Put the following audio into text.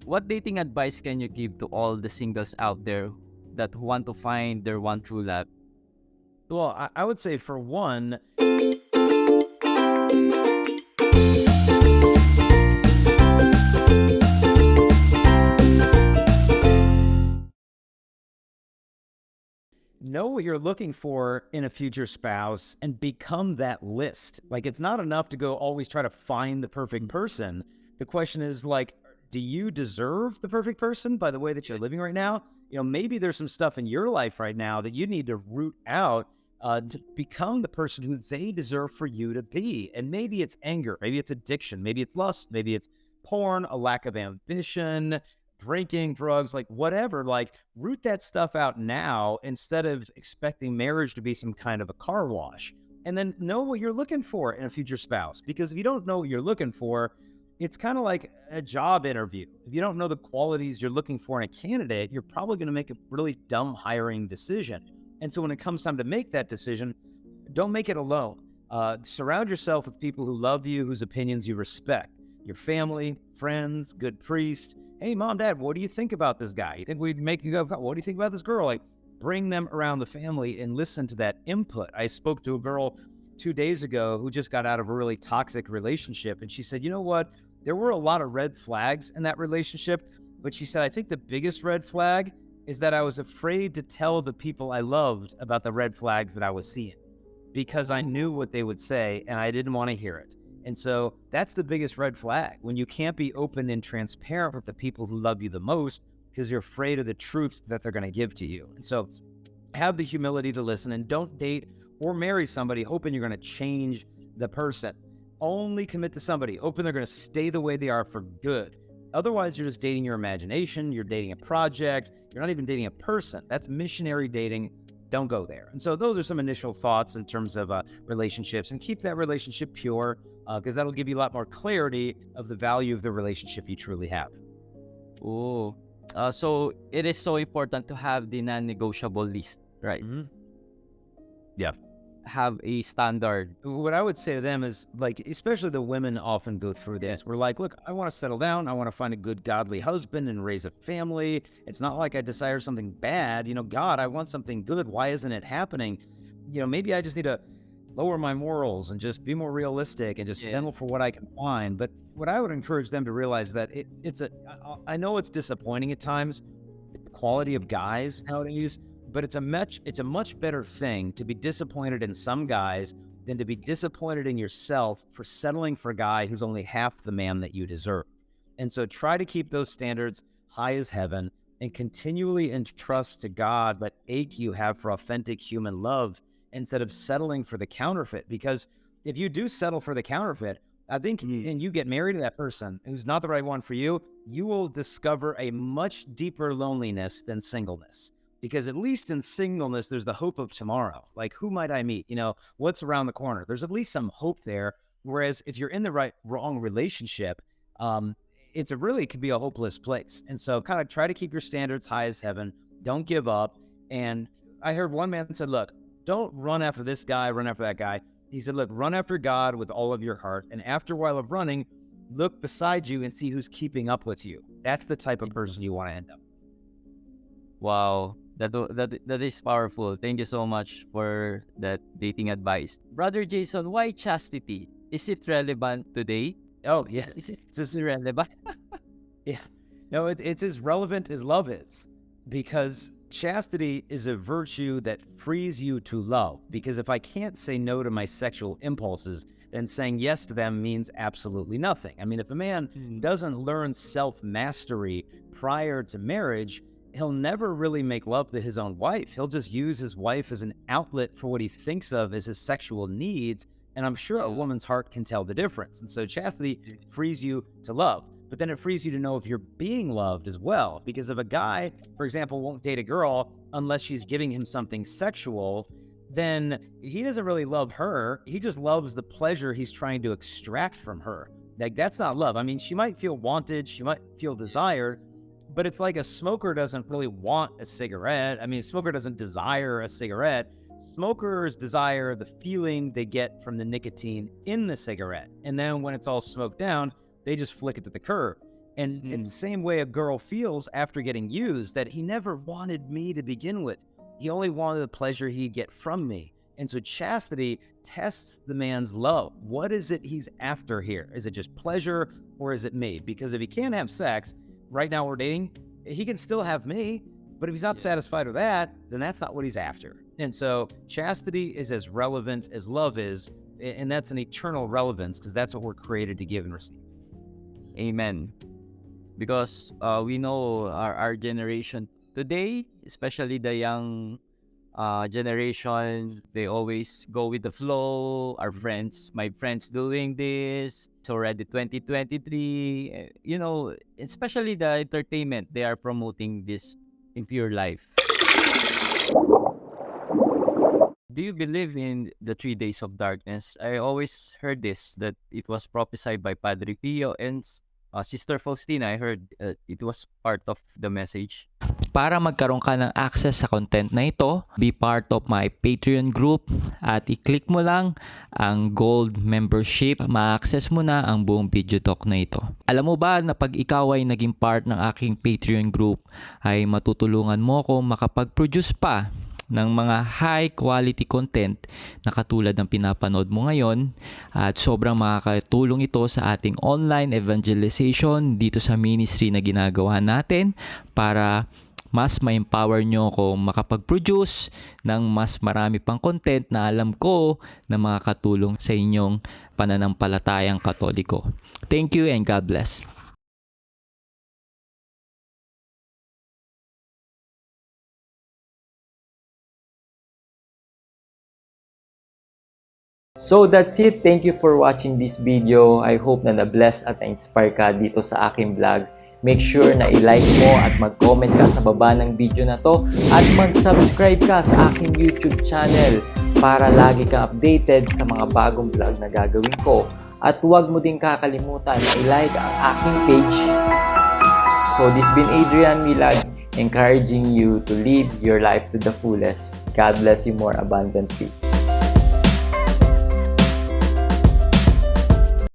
what dating advice can you give to all the singles out there that want to find their one true love? Well, I would say for one, know what you're looking for in a future spouse and become that list. Like, it's not enough to go always try to find the perfect person. The question is, like, do you deserve the perfect person by the way that you're living right now? Maybe there's some stuff in your life right now that you need to root out to become the person who they deserve for you to be. And maybe it's anger, maybe it's addiction, maybe it's lust, maybe it's porn, a lack of ambition, drinking, drugs, like whatever. Like, root that stuff out now instead of expecting marriage to be some kind of a car wash. And then know what you're looking for in a future spouse. Because if you don't know what you're looking for, it's kind of like a job interview. If you don't know the qualities you're looking for in a candidate, you're probably going to make a really dumb hiring decision. And so when it comes time to make that decision, don't make it alone. Surround yourself with people who love you, whose opinions you respect. Your family, friends, good priest. Hey, mom, dad, what do you think about this guy? You think we'd make you go, what do you think about this girl? Like, bring them around the family and listen to that input. I spoke to a girl 2 days ago who just got out of a really toxic relationship. And she said, you know what? There were a lot of red flags in that relationship. But she said, I think the biggest red flag is that I was afraid to tell the people I loved about the red flags that I was seeing because I knew what they would say and I didn't want to hear it. And so that's the biggest red flag, when you can't be open and transparent with the people who love you the most because you're afraid of the truth that they're going to give to you. And so have the humility to listen, and don't date or marry somebody hoping you're going to change the person. Only commit to somebody hoping they're going to stay the way they are for good. Otherwise, you're just dating your imagination. You're dating a project. You're not even dating a person. That's missionary dating. Don't go there. And so those are some initial thoughts in terms of relationships, and keep that relationship pure because that'll give you a lot more clarity of the value of the relationship you truly have. Oh, so it is so important to have the non-negotiable list, right? Mm-hmm. Yeah. Have a standard. What I would say to them is, like, especially the women often go through this. We're like, look, I want to settle down. I want to find a good, godly husband and raise a family. It's not like I desire something bad. God, I want something good. Why isn't it happening? Maybe I just need to lower my morals and just be more realistic and just settle for what I can find. But what I would encourage them to realize that I know it's disappointing at times, the quality of guys nowadays, but it's a much better thing to be disappointed in some guys than to be disappointed in yourself for settling for a guy who's only half the man that you deserve. And so try to keep those standards high as heaven and continually entrust to God that ache you have for authentic human love instead of settling for the counterfeit. Because if you do settle for the counterfeit, I think, and you get married to that person who's not the right one for you, you will discover a much deeper loneliness than singleness. Because at least in singleness, there's the hope of tomorrow. Like, who might I meet? What's around the corner? There's at least some hope there. Whereas if you're in the wrong relationship, it could be a hopeless place. And so kind of try to keep your standards high as heaven. Don't give up. And I heard one man said, look, don't run after this guy, run after that guy. He said, look, run after God with all of your heart. And after a while of running, look beside you and see who's keeping up with you. That's the type of person you want to end up. Wow. That is powerful. Thank you so much for that dating advice. Brother Jason, why chastity? Is it relevant today? Oh, yeah. It's as irrelevant? Yeah. No, it's as relevant as love is, because chastity is a virtue that frees you to love. Because if I can't say no to my sexual impulses, then saying yes to them means absolutely nothing. I mean, if a man doesn't learn self-mastery prior to marriage, he'll never really make love to his own wife. He'll just use his wife as an outlet for what he thinks of as his sexual needs. And I'm sure a woman's heart can tell the difference. And so chastity frees you to love, but then it frees you to know if you're being loved as well. Because if a guy, for example, won't date a girl unless she's giving him something sexual, then he doesn't really love her. He just loves the pleasure he's trying to extract from her. Like, that's not love. I mean, she might feel wanted, she might feel desired, but it's like a smoker doesn't really want a cigarette. I mean, a smoker doesn't desire a cigarette. Smokers desire the feeling they get from the nicotine in the cigarette. And then when it's all smoked down, they just flick it to the curb. And it's the same way a girl feels after getting used, that he never wanted me to begin with. He only wanted the pleasure he'd get from me. And so chastity tests the man's love. What is it he's after here? Is it just pleasure or is it me? Because if he can't have sex, right now we're dating, he can still have me. But if he's not satisfied with that, then that's not what he's after. And so chastity is as relevant as love is. And that's an eternal relevance because that's what we're created to give and receive. Amen. Because we know our generation today, especially the young generation, they always go with the flow. My friends doing this. It's already 2023. You know, especially the entertainment, they are promoting this impure life. Do you believe in the 3 days of darkness? I always heard this, that it was prophesied by Padre Pio and Sister Faustina. I heard it was part of the message. Para magkaroon ka ng access sa content na ito, be part of my Patreon group at i-click mo lang ang Gold Membership. Ma-access mo na ang buong video talk na ito. Alam mo ba na pag ikaw ay naging part ng aking Patreon group, ay matutulungan mo ako makapag-produce pa ng mga high quality content na katulad ng pinapanood mo ngayon, at sobrang makakatulong ito sa ating online evangelization dito sa ministry na ginagawa natin para mas ma-empower nyo ako makapag-produce ng mas marami pang content na alam ko na makakatulong sa inyong pananampalatayang Katoliko. Thank you and God bless. So that's it. Thank you for watching this video. I hope na na-bless at na-inspire ka dito sa aking vlog. Make sure na i-like mo at mag-comment ka sa baba ng video na to at mag-subscribe ka sa aking YouTube channel para lagi kang updated sa mga bagong vlog na gagawin ko. At huwag mo din kakalimutan na i-like ang aking page. So this been Adrian Milag, encouraging you to live your life to the fullest. God bless you more abundantly.